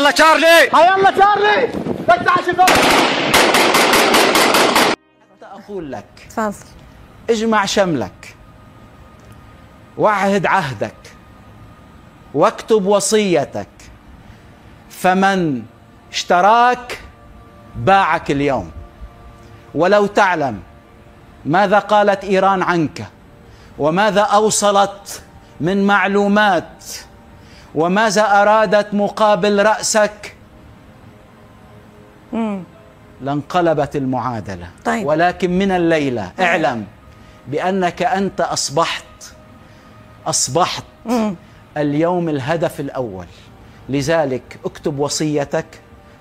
الله تشارلي حي الله تشارلي أقول لك تفضل. اجمع شملك واعهد عهدك واكتب وصيتك، فمن اشتراك باعك اليوم. ولو تعلم ماذا قالت إيران عنك وماذا أوصلت من معلومات وماذا أرادت مقابل رأسك لانقلبت المعادلة. طيب. ولكن من الليلة اعلم بأنك أنت أصبحت اليوم الهدف الأول. لذلك اكتب وصيتك،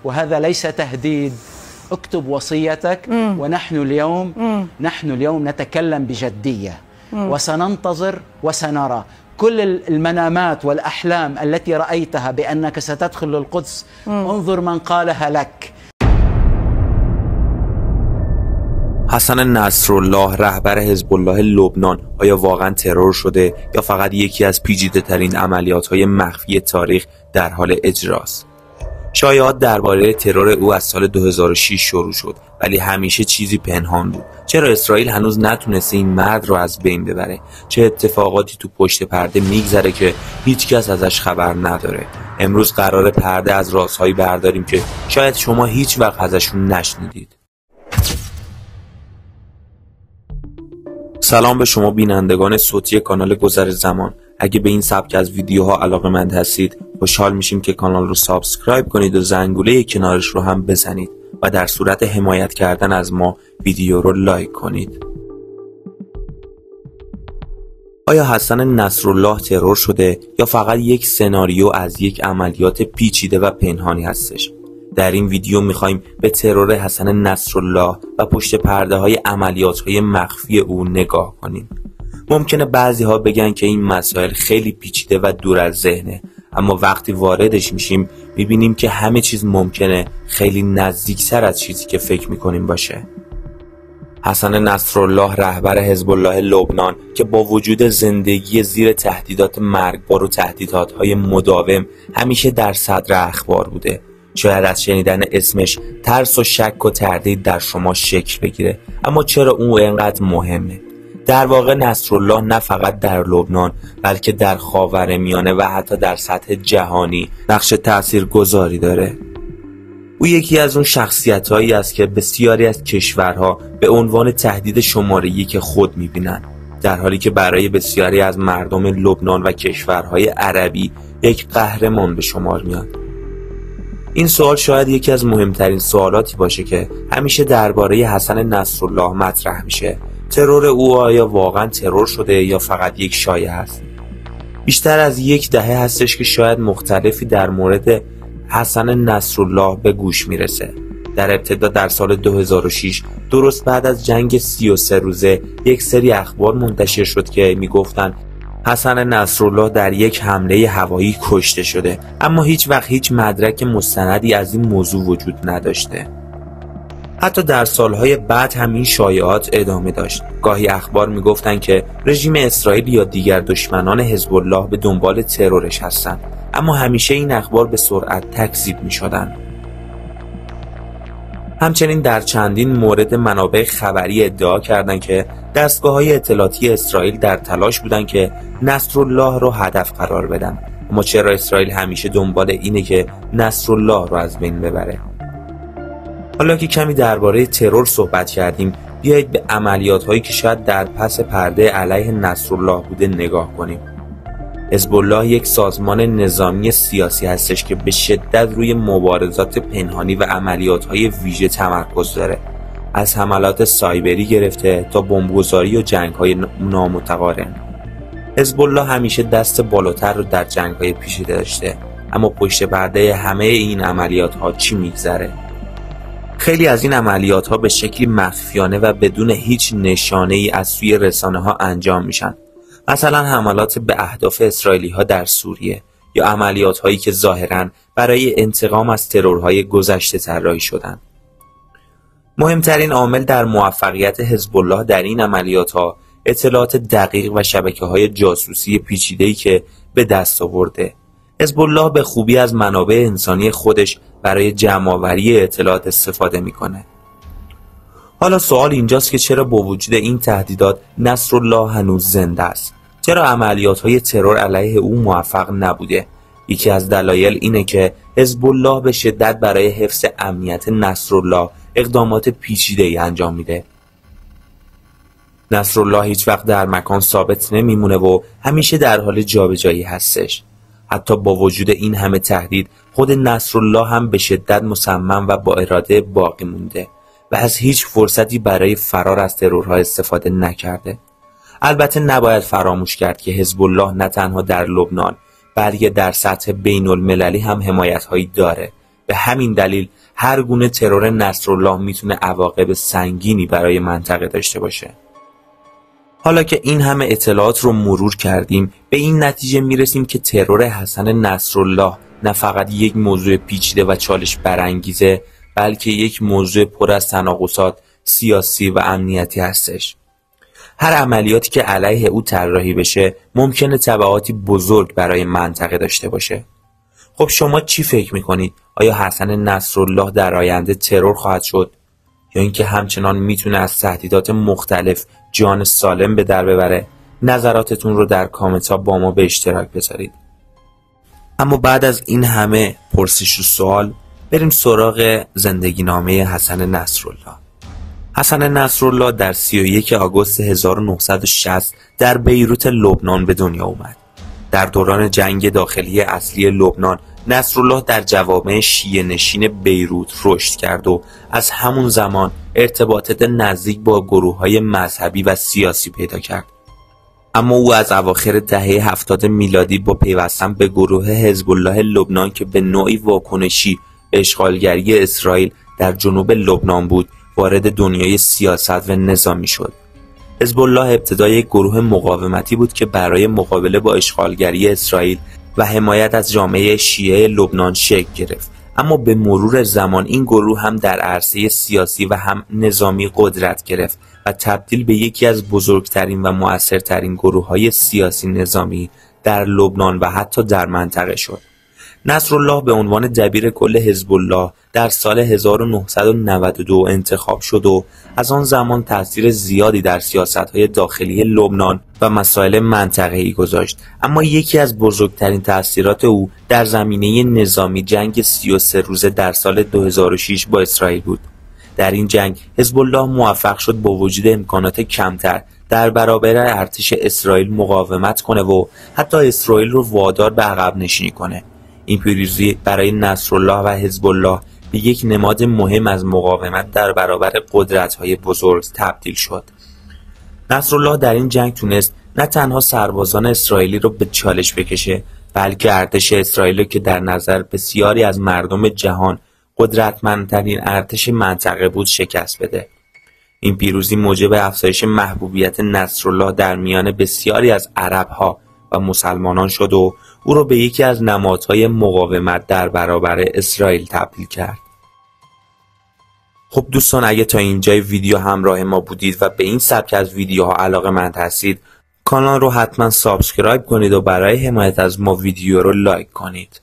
وهذا ليس تهديد، اكتب وصيتك. ونحن اليوم نتكلم بجدية، وسننتظر وسنرى كل المنامات والأحلام التي رأيتها بأنك ستدخل القدس. انظر من قالها لك. حسن نصرالله رهبر حزب الله لبنان آیا واقعا ترور شده یا فقط یکی از پیچیده‌ترین عملیات‌های مخفی تاریخ در حال اجراست؟ شایعات درباره ترور او از سال 2006 شروع شد، ولی همیشه چیزی پنهان بود. چرا اسرائیل هنوز نتونسته این مرد رو از بین ببره؟ چه اتفاقاتی تو پشت پرده میگذره که هیچ کس ازش خبر نداره؟ امروز قراره پرده از رازهایی برداریم که شاید شما هیچ وقت ازشون نشنیدید. سلام به شما بینندگان صوتی کانال گذر زمان. اگه به این سبک از ویدیوها علاقه‌مند هستید، خوشحال میشیم که کانال رو سابسکرایب کنید و زنگوله کنارش رو هم بزنید و در صورت حمایت کردن از ما ویدیو رو لایک کنید. آیا حسن نصرالله ترور شده یا فقط یک سناریو از یک عملیات پیچیده و پنهانی هستش؟ در این ویدیو میخوایم به ترور حسن نصرالله و پشت پرده های عملیات های مخفی او نگاه کنیم. ممکنه بعضی ها بگن که این مسائل خیلی پیچیده و دور از ذهنه، اما وقتی واردش میشیم میبینیم که همه چیز ممکنه خیلی نزدیکتر از چیزی که فکر میکنیم باشه. حسن نصرالله رهبر حزب الله لبنان که با وجود زندگی زیر تهدیدات مرگبار و تهدیدات‌های مداوم همیشه در صدر اخبار بوده، شاید از شنیدن اسمش ترس و شک و تردید در شما شکل بگیره، اما چرا اون اینقدر مهمه؟ در واقع نصرالله نه فقط در لبنان بلکه در خاورمیانه و حتی در سطح جهانی نقش تاثیرگذاری داره. او یکی از اون شخصیت‌هایی است که بسیاری از کشورها به عنوان تهدید شماره یک خود می‌بینن، در حالی که برای بسیاری از مردم لبنان و کشورهای عربی یک قهرمان به شمار میاد. این سوال شاید یکی از مهمترین سوالاتی باشه که همیشه درباره حسن نصرالله مطرح میشه. ترور او آیا واقعا ترور شده یا فقط یک شایعه است؟ بیشتر از یک دهه هستش که شاید مختلفی در مورد حسن نصرالله به گوش میرسه. در ابتدا در سال 2006 درست بعد از جنگ 33 روزه یک سری اخبار منتشر شد که میگفتن حسن نصرالله در یک حمله هوایی کشته شده، اما هیچ وقت هیچ مدرک مستندی از این موضوع وجود نداشته. حتی در سالهای بعد هم این شایعات ادامه داشت. گاهی اخبار میگفتن که رژیم اسرائیل یا دیگر دشمنان حزب الله به دنبال ترورش هستند، اما همیشه این اخبار به سرعت تکذیب میشدن. همچنین در چندین مورد منابع خبری ادعا کردند که دستگاه‌های اطلاعاتی اسرائیل در تلاش بودند که نصرالله رو هدف قرار بدن، اما چرا اسرائیل همیشه دنبال اینه که نصرالله رو از بین ببره؟ حالا که کمی درباره ترور صحبت کردیم، بیایید به عملیات‌هایی که شاید در پس پرده علیه نصرالله بوده نگاه کنیم. حزب الله یک سازمان نظامی سیاسی هستش که به شدت روی مبارزات پنهانی و عملیات‌های ویژه تمرکز داره. از حملات سایبری گرفته تا بمبگذاری و جنگ‌های نامتقارن. حزب الله همیشه دست بالاتر رو در جنگ‌های پیچیده داشته، اما پشت پرده همه این عملیات‌ها چی میگذره؟ خیلی از این عملیات‌ها به شکلی مخفیانه و بدون هیچ نشانه‌ای از سوی رسانه‌ها انجام میشن. مثلا حملات به اهداف اسرائیلی‌ها در سوریه یا عملیات‌هایی که ظاهراً برای انتقام از ترورهای گذشته طراحی شدند. مهمترین عامل در موفقیت حزب الله در این عملیات‌ها اطلاعات دقیق و شبکه‌های جاسوسی پیچیده‌ای که به دست آورده. حزب الله به خوبی از منابع انسانی خودش برای جمع‌آوری اطلاعات استفاده میکنه. حالا سوال اینجاست که چرا با وجود این تهدیدات نصرالله هنوز زنده است؟ چرا عملیات‌های ترور علیه او موفق نبوده؟ یکی از دلایل اینه که حزب الله به شدت برای حفظ امنیت نصرالله اقدامات پیچیده‌ای انجام میده. نصرالله هیچ وقت در مکان ثابت نمیمونه و همیشه در حال جابجایی هستش. حتی با وجود این همه تهدید، خود نصرالله هم به شدت مصمم و با اراده باقی مونده و از هیچ فرصتی برای فرار از ترورها استفاده نکرده. البته نباید فراموش کرد که حزب الله نه تنها در لبنان بلکه در سطح بین المللی هم حمایت‌هایی داره. به همین دلیل هر گونه ترور نصرالله میتونه عواقب سنگینی برای منطقه داشته باشه. حالا که این همه اطلاعات رو مرور کردیم، به این نتیجه میرسیم که ترور حسن نصرالله نه فقط یک موضوع پیچیده و چالش برانگیزه، بلکه یک موضوع پر از تناقضات سیاسی و امنیتی هستش. هر عملیاتی که علیه او طراحی بشه ممکنه تبعاتی بزرگ برای منطقه داشته باشه. خب شما چی فکر میکنید؟ آیا حسن نصرالله در آینده ترور خواهد شد؟ یا اینکه همچنان میتونه از تهدیدات مختلف جان سالم به در ببره؟ نظراتتون رو در کامنت ها با ما به اشتراک بذارید. اما بعد از این همه پرسش و سوال، بریم سراغ زندگی نامه حسن نصرالله. حسن نصرالله در 31 آگوست 1960 در بیروت لبنان به دنیا اومد. در دوران جنگ داخلی اصلی لبنان، نصرالله در جوامع شیعه نشین بیروت رشد کرد و از همون زمان ارتباطات نزدیک با گروه‌های مذهبی و سیاسی پیدا کرد. اما او از اواخر دهه 70 میلادی با پیوستن به گروه حزب الله لبنان که به نوعی واکنشی به اشغالگری اسرائیل در جنوب لبنان بود، وارد دنیای سیاست و نظامی شد. حزب الله ابتدا یک گروه مقاومتی بود که برای مقابله با اشغالگری اسرائیل و حمایت از جامعه شیعه لبنان شکل گرفت. اما به مرور زمان این گروه هم در عرصه سیاسی و هم نظامی قدرت گرفت و تبدیل به یکی از بزرگترین و مؤثرترین گروه‌های سیاسی نظامی در لبنان و حتی در منطقه شد. نصرالله به عنوان دبیر کل حزب الله در سال 1992 انتخاب شد و از آن زمان تأثیر زیادی در سیاست‌های داخلی لبنان و مسائل منطقه‌ای گذاشت. اما یکی از بزرگترین تأثیرات او در زمینه نظامی جنگ 33 روزه در سال 2006 با اسرائیل بود. در این جنگ حزب الله موفق شد با وجود امکانات کمتر در برابر ارتش اسرائیل مقاومت کنه و حتی اسرائیل رو وادار به عقب نشینی کنه. این پیروزی برای نصرالله و حزب الله به یک نماد مهم از مقاومت در برابر قدرت‌های بزرگ تبدیل شد. نصرالله در این جنگ تونست نه تنها سربازان اسرائیلی رو به چالش بکشه، بلکه ارتش اسرائیل که در نظر بسیاری از مردم جهان قدرتمندترین ارتش منطقه بود شکست بده. این پیروزی موجب افزایش محبوبیت نصرالله در میان بسیاری از عرب‌ها و مسلمانان شد و او را به یکی از نمادهای مقاومت در برابر اسرائیل تبدیل کرد. خب دوستان، اگه تا اینجای ویدیو همراه ما بودید و به این سبک از ویدیوها علاقه‌مند هستید، کانال رو حتما سابسکرایب کنید و برای حمایت از ما ویدیو رو لایک کنید.